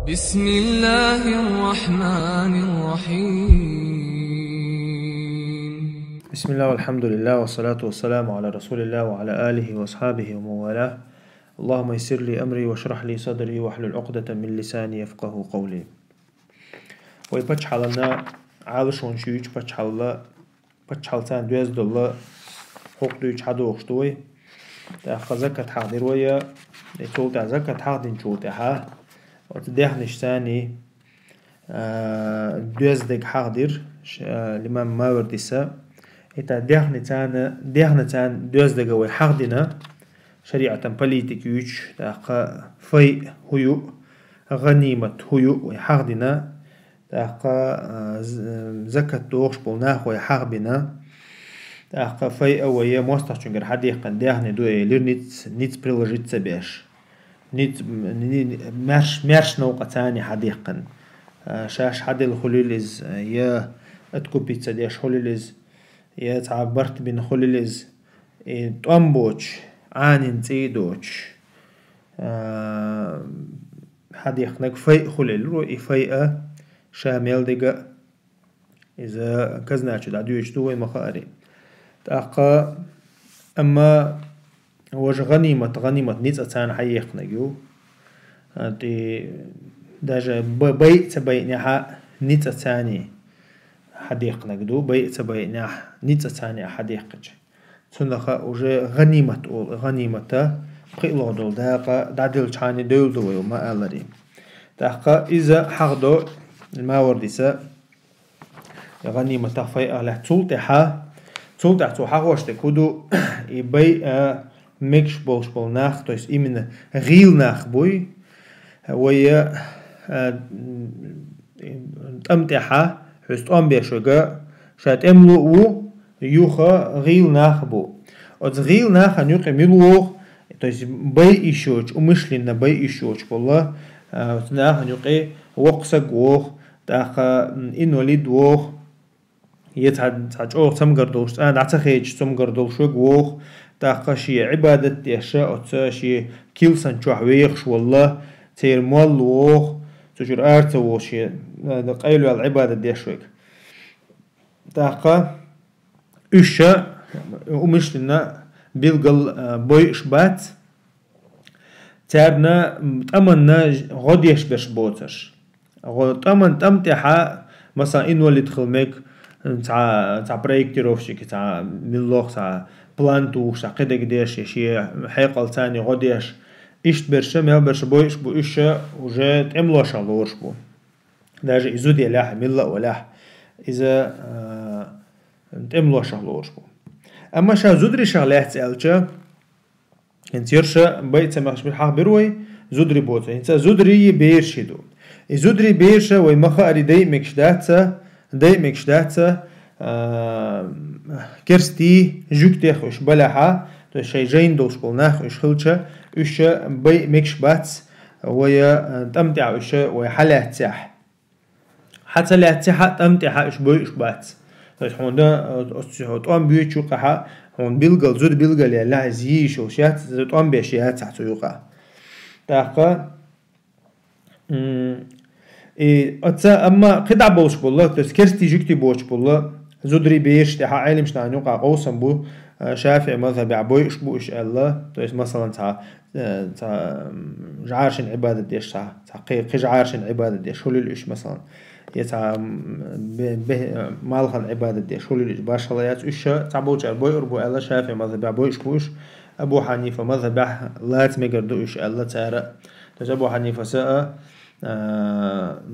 بسم الله الرحمن الرحيم. بسم الله والحمد لله والصلاة والسلام على رسول الله وعلى آله وأصحابه ومن والاه. اللهم يسر لي أمري واشرح لي صدري واحلل عقدة من لساني يفقه قولي. ويبتش حالنا عالش ونشيوش بتش حالتان دوز دولا حق دوش حدو وخشتوي تأخذ زكاة حاضر ويا يتول تع زكاة حاضر شو تها وتديحنش ثاني دوز دق حاضر الإمام ماوردسا إتا ديحنا تان دوز دقوي حاضنا شريعة بوليتيك يوش تاقا في هيو غنيمة هيو ويحاضنا تاقا زكاة دوغش بولناخ ويحاغبنا تاقا في أوية موستحشنجر حديقا ديحنا دوي لير نيت بريلوجيت سبيش نيت مرش نوقع تاني حديقا شاش حدي الخليلز يا اتكوبيتسا ديش خليلز يا تعبرت بين خليلز تأمبوش عانين تيدوش حديقناك في خليل رؤي فيئة شامل دقا إذا كزناتش دعدوش دوي مخاري تاقا أما وش غنيمة نيت أتان حيقنا جو دي داجا بيت بينها نيت أتاني حديقنا جدو بيت بينها نيت أتاني حديقج سنخا وجه غنيمة قيلو دول داقا دادل شاني دول دوي وما ألري تاقا إذا حقدو الماوردسا غنيمة فايقة له تولتها تو حقوش تكودو يبي ميكش بولش بولناخ تو يس إيمن غيل ناخ بوي ويا تمتحا حست بيشوغا شات املو و يوخا غيل ناخ بو od غيل ناخ نيوخ ميلوخ то есть بي ищоч умышленно بي ищоч والله ناخ نيوخ وقسا غوخ تاخا انوليد وخ يتعج اوخ تمغردوش دعتخيج تمغردوش وخ تاخا شي عبادة ديشا او شي كيلسان شو حويخش والله تير مول وخ تجر ارتا وشي قيلو العبادة ديشوك تاقا اشا ومشلنا بيلقل بوي شبات تابنا تأمنا غديش برش بوتش تأمن تمتحا مثلا انو اللي تدخل ميك تاع بريكتيروفشي تاع ملوخ تاع بلانتوش تاع قدك ديش شي حيقل تاني غديش إشت برشة ميل برشة بويش بو إشة وجا تعملوش على ورش بو داجة إزود يلاح ملا ولاح إذا تعملوش على ورش بو أما شا زودري شغلات تسألشا انت يرشا بيت سماش بالحق بروي زودري بوتا انت زودري بيرشي دو زودري بيرشا ويمخاري داي مكشداتsa كرستي جوكتيخ وش بلاحا تو شي جين دوش بولناخ وش خلشا وش بي مكش باتس ويا تمتع وش ويا حلات تاح حتى لا تاح تمتع وش بي وش باتس فاش هوندا تقوم بيوتشو قحا هون بيلقل زود بيلقل يا لا زيش وشات تقوم بيشيات تحتو يوقع تاقا أما قطع بوش بالله تذكرتي جكتي بوش بالله زودري بيش تها عالم شنا نوقع قوسم بو شافع مذهب عبوي إش بو إش الله تويس مثلا تا جعارشن عبادة ديش تا قجعارشن عبادة ديش هول الإش مثلا يتا مالخن عبادة ديش هول الإش باش خلايات إش تعبوش عبوي أربو الله شافع مذهب عبوي إش بو إش أبو حنيفة مذهب لا تمقردو إش الله تارا تج أبو حنيفة ساء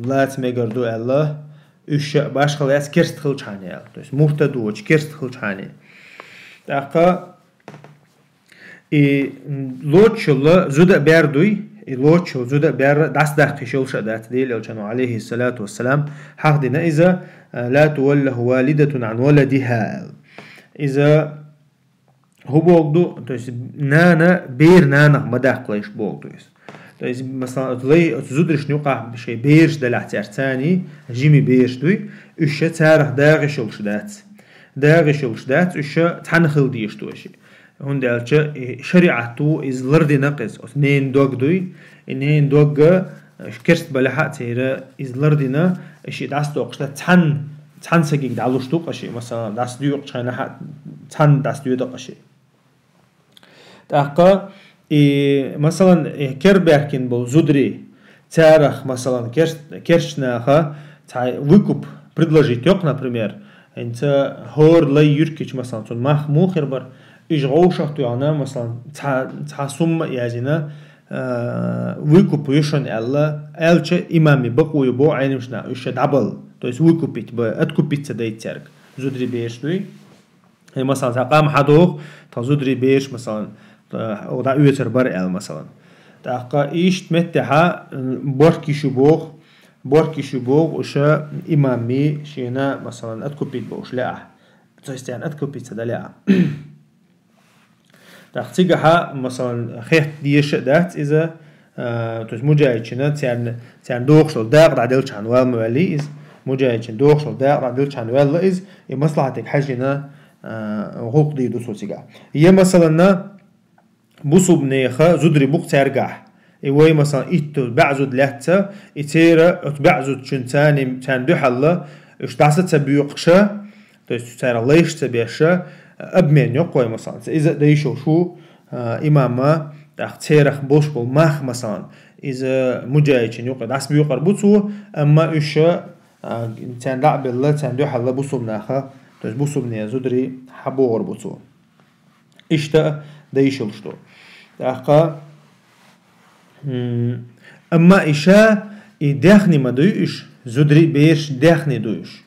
لا تمقردو الله إش باش خلايات كرست خلش حاني تويس مرتدو كرست خلش حاني تاقا لوتشل زودا بيردوي لوتشل زودا بير داس داخل شلشة دات ديل الجنو عليه الصلاة والسلام حق دينا إذا لا توله والدة عن ولدها إذا هو بوغدو تويس نانا بير نانا مداخل ليش بوغدو تويس مثلا تلاقي زودرش نوقع بشي بيرش دلع تارتاني جيمي بيرش دوي إيش تارح داغي شلش دات إيش تحنخل ديش دوشي هون دالچه شريعتو إز لردي نقص اثنين دوغ دوي إنهين دوغ كرست بلحة تيرا إزلردنا إشي داس توقشتا تحن سجيك دعلوش توق أشي مثلا داس ديوق شخنا حد تحن داس ديوق أشي تأقى مثلا كربركين بول زودري تارخ مثلا كرشناخا выкуп предложить ёк, например, انت هور لا يركيش مثلا تون مخ مو خربر إجغوشة تيانا مثلا تحسم يازينا ويكوب يشون الله ألش إمامي بقو يبو عينمشنا يشد عبل то есть выкупить откупиться да иттерг زودري بيش دوي مثلا تقام حدوخ تزودري بيش مثلا ودا يوتر بر مثلا تاقا إيش متها بوركي شبوغ وشا إمامي شينا مثلا أتكوبيت بوش لا то есть يعني أتكوبيت دا لا تاقتيجها مثلا خيط ديش دات إذا то есть مجايتشنا تيان دوخشل داق عدلش عن والموالي إز مجايتشن دوخشل داق عدلش عن والله إز مصلحتك حاجنا غوق دي دوسو تيجا هي مثلا بوسو بنيخا زودري بوق ترجع إيوه مثلا إتو بعزود لهتا إتيرا بعزود شنتاني تان دو حلا إيش تعسد تبيقشة ترى ليش تبيشة أبمن يقوي مثلا إذا ديشو شو إماما تختيرخ بوش بول ماخ مثلا إذا مجايشين يقوي داس بيقر بوتو أما إيش تان لعب الله تان دو حلا بوسو بناخا تس بوسو بنيا زودري حبور بوتو إيش تا ديشو شتو تأخا أما إيشا إدخني ما دويش زودري بيش دخني دويش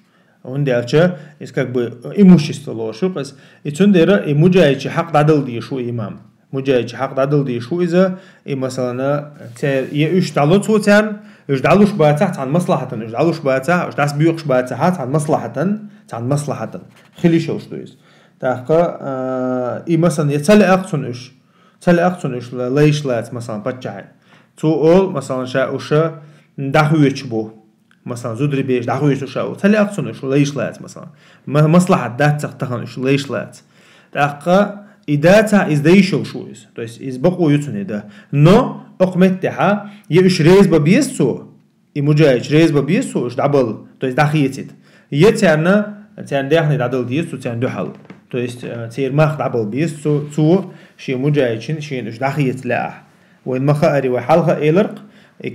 وندي أشا إس как бы имущество лошо بس إتونديرا إموجايش حق عدل دي شو إمام مجايش حق عدل دي شو إذا مثلا تر يش دالوت هو تر يش دالوش باتح عن مصلحة يش دالوش باتح يش داس بيوقش باتح عن مصلحة خلي شوش دويس تاقا مثلا يتسلي أقصن إيش ليش لات مثلا بتجعل تو أول مثلا شاء وشا دعويش بو مثلا زودري بيش دعويش وشاء تسلي أقصن إيش ليش لات مثلا مصلحة دات تختخن إيش ليش لات تأقى إداتا إزديشو شو إز تو إز بقو يتوني ده نو أقمتها يش ريز ببيسو إموجايش ريز ببيسو إيش دعبل تو إز دخيتيد يتعنا تان دهني دعدل ديسو تان دحل то есть تير ماخ دعبل بيس تو شي مجايشين شين إيش دخيت لا وين مخاري وحلقة إيلرق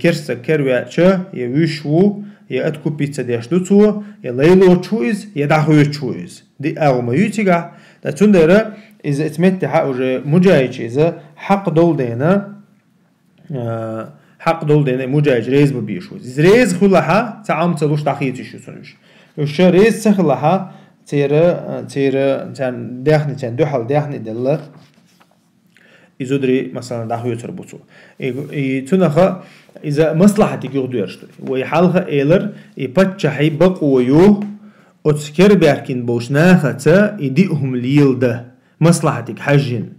كرسة كروي شة يوشوا يأتكو بيتزا ديشدوتو يليلو تشويز يدعوي تشويز دي أغما يتيجا ده تندرة إذا اتمت حق مجايش إذا حق دول دينا مجايش ريز ببيشوز ريز خلها تعام تلوش دخيت شو سنوش وش ريز سخلها تيرا تان داخني تان دوحل داخني دلله يزودري مثلا داخل يتربطو تنخا إذا مصلحتك يغدويرشتو ويحالها إيلر يبتشحي بقويو أتسكر بيركين بوشناخة يديئهم ليل ده مصلحتك حجين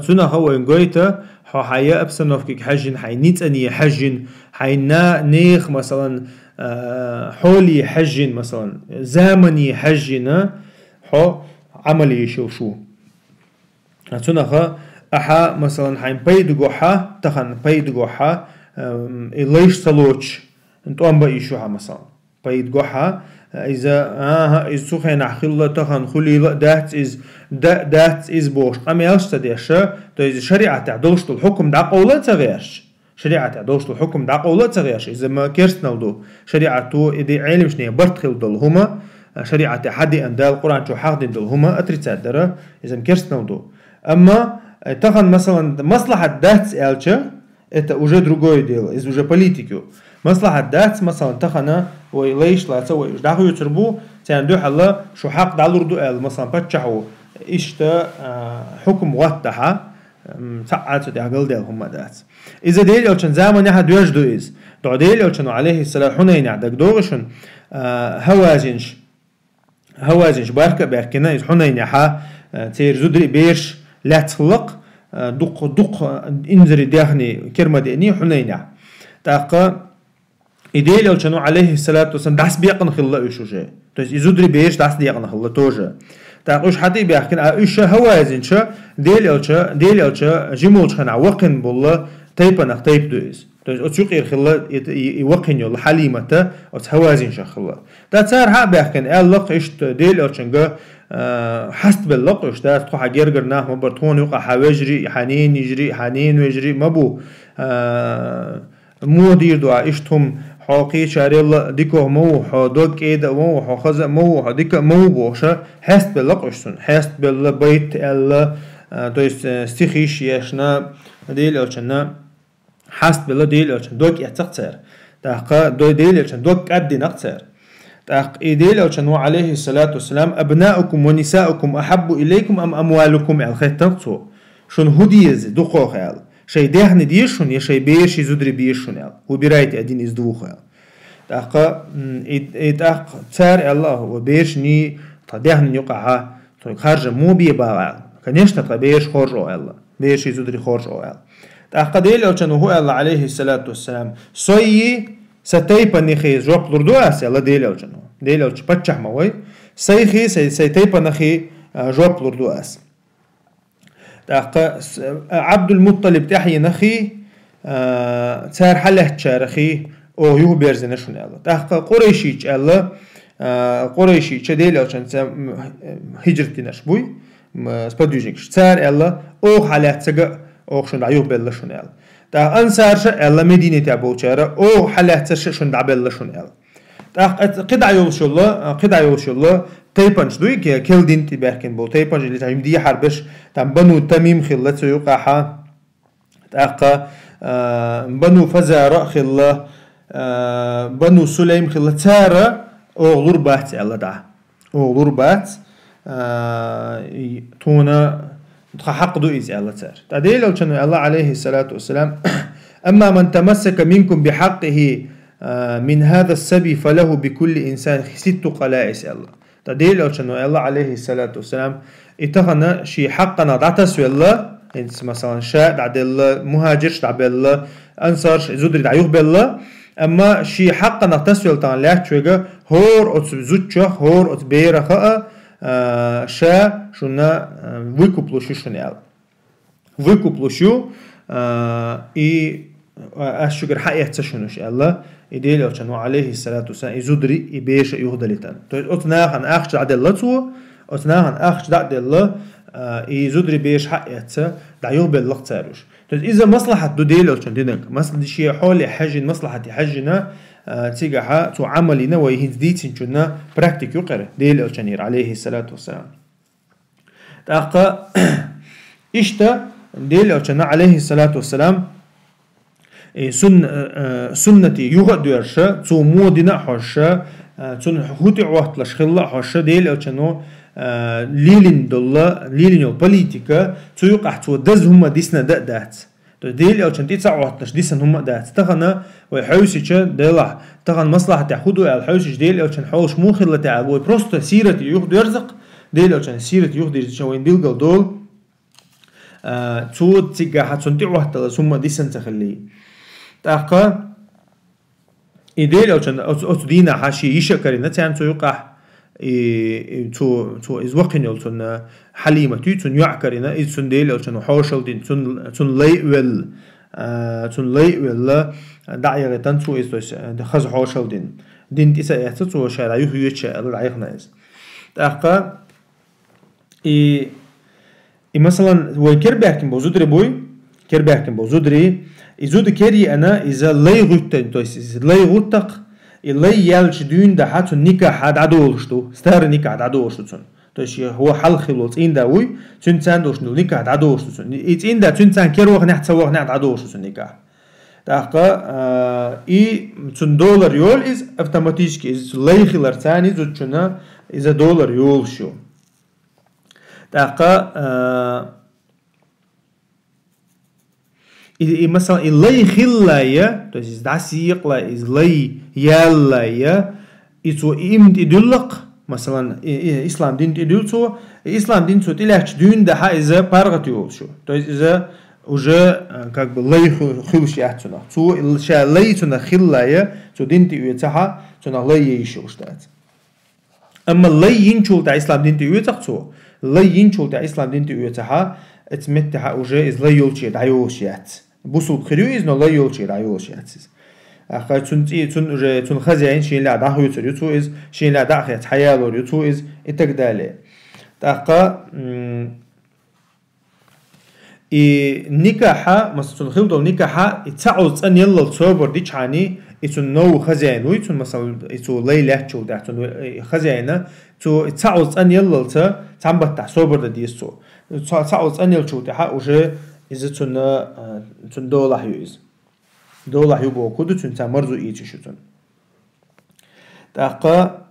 تنخا وينقويتا حيا أبسنوفكك حجين حي نيت أني حجين حي نيخ مثلا حولي حجين مثلا زمني حجين حو عملي يشوشو تنخا أحا مثلا حين بيدقوحا تخن بيدقوحا إليش صلوش انتوان بإيشوها مثلا بيدقوحا إذا سوخين أحخيلا تخن خليلا دات إز بوش قام يلشتديشا تو إذا شريعة تعدلشت الحكم دا قولة تغيرش شريعة تعدلشت الحكم دا قولة تغيرش إذا ما كيرسنالدو شريعة تو إذا علم شنية برتخل دلهما شريعة حدي أن دا القرآن شو حاقدين دلهما أتريتات درا إذا مكيرسنالدو أما تخن مثلا مصلحة دات ألشة это уже другое дело, это уже политику. مصلحة دات مثلا تخنا ويليش لا تسوي إيش دعوة يتربو تندو حلا شو حق دالور دو ال مثلا بتشحو إيشتا حكم وقتها ساعات ده عقل ده هم دات. إذا ديل يلشن زمان يحد يجدو إز دعديل يلشن عليه السلام حنين عدك دوغشن هوازنش باركنا إز حنين يحا تير زدري بيش لا تخلق دق انزري داخني كرمة ديني حنينة تاقا إديل يلشنو عليه الصلاة والسلام داس بيقن خلا إيشو جاي تو يزودري بيش داس بيقن خلا توجا تاقا إيش حتى بيحكي إيشا هوازنشا ديل يلشا جيمولش خنا وقن بالله تيبا نخ تيب دويز то есть отсюقир خلا يوقين يلا حليمة أتهوازين شخلا ده صار حق بيحكن اللق إشت ديل أرشنجا حست باللق إشت ده تقع جرجر ناه مبرتون يقع حواجري حنين يجري حنين ويجري مبو مو دير دعاء إشتهم حاقي شاري الله ديكو مو حدوك كيدا مو حخزة مو حديك مو بوشة حست باللق إشتون حست بالبيت الله то есть стихиш яшна ديل أرشنا حست بالله ديل أرشن دوك يعتقصر تحقق دو ديل أرشن دوك أدي نقصر تحقق ديل أرشن عليه الصلاة والسلام أبناؤكم ونساؤكم أحب إليكم أم أموالكم الخير تنقصو شون هديز دقو خيال شي دهن ديشون يا شي بيش يزدري بيشون يال وبرايت أدين إزدو خيال تحقق تحقق تسار الله وبيش ني تدهن يقع خارج مو بيبا конечно بيش خرج الله بيش يزدري خرج الله تأقديل أوشان هو الله عليه الصلاة والسلام سوي ستيبا نخي جواب لردو أسي الله ديل أوشان ديل أوش بتشح موي سيخي ستيبا نخي جواب لردو أس عبد المطلب تحيي نخي تسار حله تشارخي أو يو بيرزنا شون الله تأق قريشيج الله قريشيج ديل أوشان هجرتي نشبوي سبدوجينش تسار الله أو حله تسجع أو شون دعيو بيلا شون يال تا أنصار شا الله مدينة تابو شارع أو حلات شون دعبيلا شون يال تا قد عيول شو الله تيبانش دوي كيل دين تباركين بو تيبانش اللي تعيم دي حربش تام بنو تميم خلة سيوقعها تا بنو فزارة خلة بنو سليم خلة تارة أو غربات الله دع أو غربات تونا حق دو إز الله تار تعديل الله عليه الصلاة والسلام أما من تمسك منكم بحقه من هذا السبي فله بكل إنسان 6 قلائس الله تعديل الله عليه الصلاة والسلام اتخنا شي حقنا دعتس الله مثلا شاء دعد الله مهاجرش دعب الله أنصار زودري دعيوه بالله أما شي حقنا تسويل تان لاحتوغا هور أتزوجه هور أتبيرخاء شا شونا выкуплю шишнел выкуплю и ашугар хаятся шунуш الله идея чану عليه الصلاه والسلام изудри и беш юхдалитан то есть отнахан ахч аделлацу отнахан ахч аделла и изудри беш хаятся да юбел лахцаруш то есть اذا مصلحه دوديل чан динак масл диши حول حج مصلحه حجنا تيجا تو عملنا ويهند ديتين شنا براكتيك يقرا ديل چنير عليه الصلاه والسلام تاقا إشتا ديل أوشنا عليه الصلاة والسلام سنتي يغد يرشا تو مودنا حرشا تون هوتي وقت لشخلا حرشا ديل أوشنا ليلين دولا ليلين البوليتيكا تو يقع تو دز هما ديسنا دات ديل أوشنا تيتسع وقت لش ديسن هما دات تغنا ويحوسيشا ديلا تغن مصلحة تأخذوا على الحوسيش ديل أوشنا حوش مو خلة تعب وبروستا سيرتي يغد يرزق ديل أوشان سيرة يخدي شوين ديلقل دول تود تيجا حتسنتي وحتى ثم ديسن تخلي تاقا ديل أوشان أتدينا حاشي يشكرنا تان تيقع تو إزوقين يلتون حليمة تون يعكرنا إذن ديل أوشان حوشل دين تون لي ولا دعية تان تو إزوش دخز حوشل دين تيسا يحتسو شارع يهيوشا العيقنا إز تاقا مثلا وكرباكن بوزودري بوي كرباكن بوزودري يزود كيري انا اذا لا يغوت تو لا يغوتق لا يالش دون ده حتى نيكاح عدولشتو ستار نيكاح عدولشتو تو هو حل خلوص ان داوي تنسان دوش نيكاح عدولشتو ان دا تنسان كيروخ نحت سوخ نحت عدولشتو نيكاح تاقا اي $10 يول از автоматически из лейхилар ثاني زوتشنا اذا $1 يول شو تاقا مثلا اللي خلايا تو is داسيق لا is لي يالايا يتو إمد إدلق مثلا إسلام دين إدلتو إسلام دين تو تلاش دين ده إذا بارغت يولشو то есть إذا уже как бы لي خلش يحتنا تو الشيء لي تنا خلايا تو دين تيوتها تنا لي يشوشتات أما لي ينشول تا إسلام دين تيوتخو لي ينشول تا إسلام دين تيوتها اتمتها уже из لي يولشي دايوشيات بوصل خريو إذن الله يولشي رايولشي هاتسيز أخا تون خزين شين لا داخل يوتر يوتو إز شين لا داخل حيالور يوتو إز إتقدالي تاقا نكاحا مثلا خلطو نكاحا يتعوز أن يلا تصور دي شاني يتون نو خزين ويتون مثلا يتون ليلة شو ده تون خزينة تو يتعوز أن يلا تعمل تصور دي يسو تعوز أن يلا شو ده وجه إذا تون دولة يوز دولة يبغى كده تون تعمرزو إيش شو تون تاقا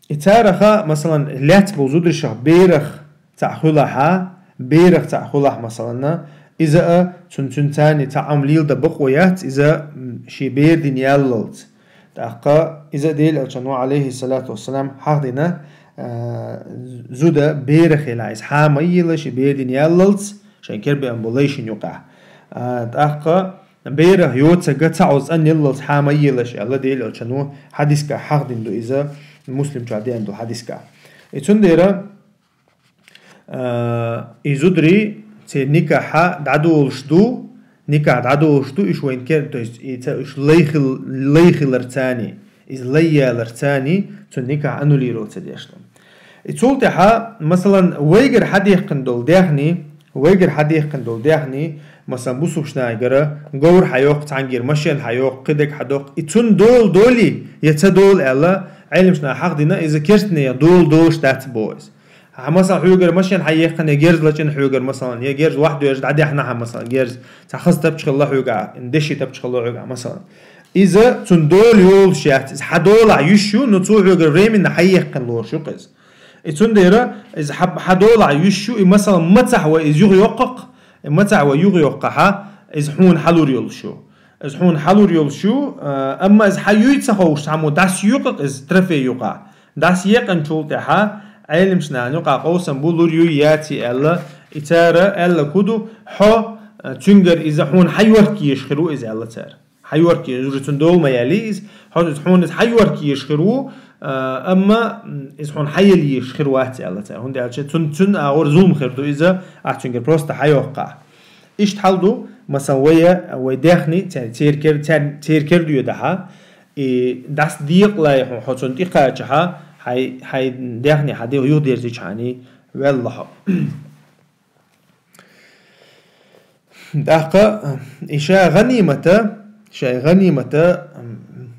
يتارخا مثلا لات بوزود الشخ بيرخ تعخلها بيرخ تعخلها مثلا إذا تون تاني تعمليل دبقويات إذا شي بير دين ياللت تاقا إذا ديل الجنو عليه الصلاة والسلام حقنا زودا بيرخ العيس حاميل شي بير دين ياللت عشان كربي أمبوليشن يقع تاقا بيرخ يوتسا تعوز أن ياللت حاميل شي الله ديل الجنو حديث كا حقدين دو إذا المسلم جادي عنده حديث كا يتون ديرا يزودري تي نكاحا دعدو شدو نكاح دعدو شدو إيش وين كير تو إيش ليخ لرتاني إز ليا لرتاني تون نكاح أنو ليرو تديشتم يتول تحا مثلا ويجر حديث قندول ديحني ويجر حديث قندول ديحني مثلا بوسو شنايجرا غور حيوق تعنجير مشين حيوق قدك حدوق يتون دولي يتدول ألا علم شنا حق دينا إذا كرتني دولش تات بويز مثلا حيوجر مشين حيقنا جيرز لكن حيوجر مثلا يا جيرز واحد يجد عادي احنا مثلا جيرز تخص تبش الله حيوجع ندشي تبش الله حيوجع مثلا إذا تندول يول شيات حدول عيشو نتوه حيوجر ريمن حيقن لور شو قز تنديرا إذا حدول عيشو مثلا متح وإذ يغيقق متح ويغيقها إذا حون حلور يلشو إذا حون حلور يلشو أما إذا حيويت سخوش عمو داس يقق إذا ترفي يقع داس يقن شولتها علم شنا نقع قوسا بولور ياتي ألا إتارة ألا كودو حو تنجر إذا حون حيوركي يشخرو إذا ألا تار حيوركي يجرتون دول ما يليز حون حيوركي يشخرو أما إذا حون حيلي يشخرو أتي ألا تار هون دي ألشي تن أغور زوم خردو إذا أحتنجر بروستا حيوقع إيش تحلدو مثلا ويداخني تيركر ديو دها داس ديق لا حوتون ديقا جها هاي داخني حديو يودير زيشاني والله داقا إشاء غنيمة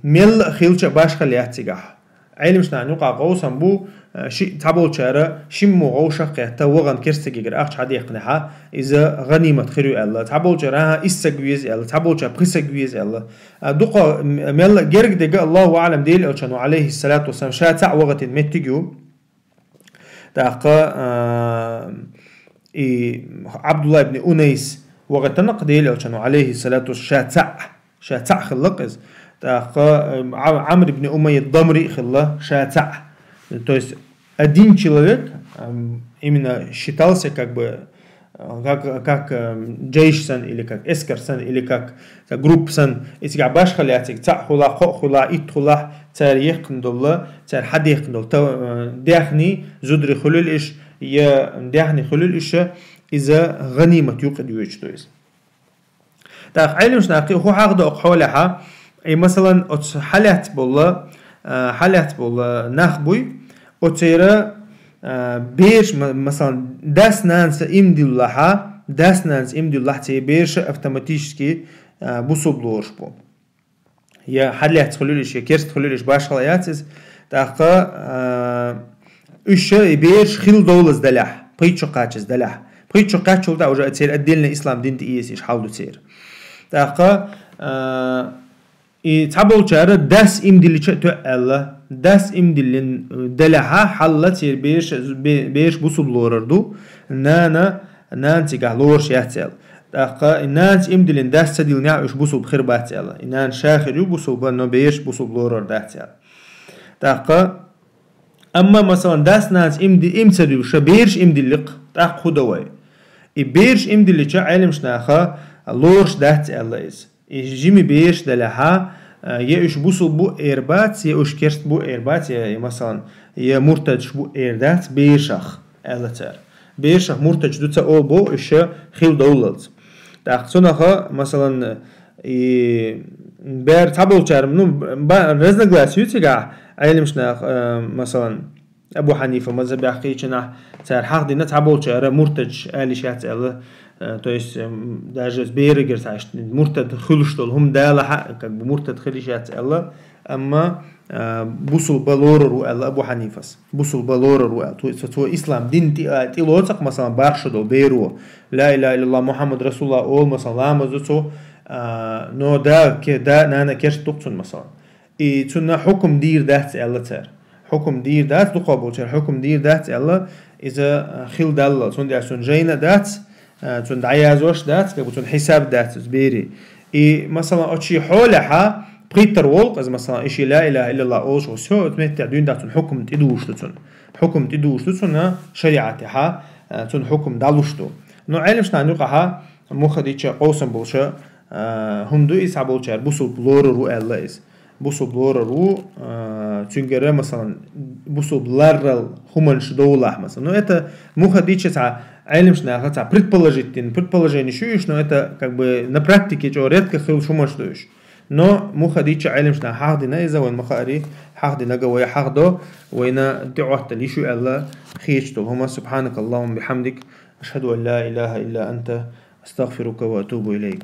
مل خيلش باش خلياتيجح علم شنا نقع قوسا بو شيء تابول شارع شمو غوشة قيتا وغن كرستي جر أخش عادي يقنعها إذا غنيمة خيرو الله تابول شارعها إستجويز الله تابول شار بريسجويز الله دقة مل جرق دقة الله أعلم ديل ألشانو عليه الصلاة والسلام شاتع وقت متجو دقة عبد الله بن أنيس وقت نقديل ألشانو عليه الصلاة والسلام شاتع خلقز دقة عمرو بن أمية الضمري خلا شاتع. То есть один человек именно считался как бы как джейшсан или как эскерсан или как группсан если габаш халятик та хула хула ит хула тарих кндулла тар хадих кндул дахни зудри хулул иш я дахни хулул иш إذا غنيمة يوقد يوجد то есть так علم شناقي هو عقد أقحولها أي مثلا حالات بالله نخبوي أتيرا بيش مثلا داس نانس إمدي الله تي بيش أوتوماتيكي بوصبلورش بو يا حالات خلوليش يا كيرست خلوليش باش خلاياتس تاقا إيش بيش خيل دولز دلح بيتشو قاتش دلح بيتشو قاتش ودا وجا أتير أدينا إسلام دين تيس إيش حاولوا تير تاقا تابول شارع داس إمدي الله داس إمدي دلها حلت بيش بوصبلوردو نانتي قالورش يحتل دقا نانت إمدي داس تديل نعيش بوصب خير باتل نان شاخر يبوصب بانو بيش بوصبلورد داتل دقا أما مثلا داس نانت إمدي إمتدي شبيرش إمدي لق دق خدوي بيرش إمدي اللي شا علم شناخا لورش داتل إز جيمي بيش دلها يا إيش بوصل بو إيربات يا إيش كرست بو إيربات يا مثلا يا مرتج بو إيردات بيشخ ألتر بيرشه مرتج دوتsa أوبو إيش خيل دولت تأخذونها مثلا بير تابل شارم نو رزنا جلاسيوتيجا علمشنا مثلا أبو حنيفة مذهب يحكينا صار حق دينا تابل شارم مرتج آلي شات الله то есть даже с берега مرتد خلشتول هم دالة حق как бы مرتد خلشات الله أما بوصل بالور رو أبو حنيفة بوصل بالور رو تو إسلام دين تي لوتك مثلا بارشدو بيرو لا إله إلا الله محمد رسول الله أول مثلا لا مزتو نو دا كدا نانا كيرش تقصن مثلا إي تنا حكم دير دات الله تر حكم دير دات تقابل تر حكم دير دات الله إذا خيل دالله تون دي أسون جينا دات تون دعيازوش دات كبو تون حساب دات زبيري إي مثلا أشي حولها بريتر وولق از مثلا إشي لا إله إلا الله أوش وسو تمتع دين داتون حكم تدوشتون حكم تدوشتون شريعتها تون حكم دالوشتو نو علمش نانوقها مخديتش قوسم بولشا هم دو إس عبولشا بوسو بلور رو الله إس بوسو بلور رو تنجرة مثلا بوسو بلارل همنش دولة مثلا نو это مخديتش تاع علمش ناخد تاع предположение شويش но это как бы на практике جو редко خيل شو مشدوش но مخديتش علمشنا حق دينا إذا وين مخاري حق دينا جوية حق دو وين دعوة تليشو الله خيشتو هما سبحانك اللهم بحمدك أشهد أن لا إله إلا أنت أستغفرك وأتوب إليك